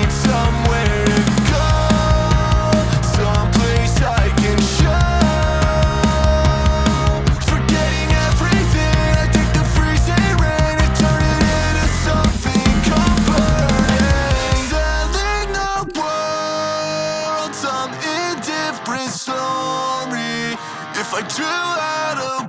need somewhere to go, someplace I can show. Forgetting everything, I take the freezing rain and turn it into something comforting. Selling the world some indifferent story. If I drew out a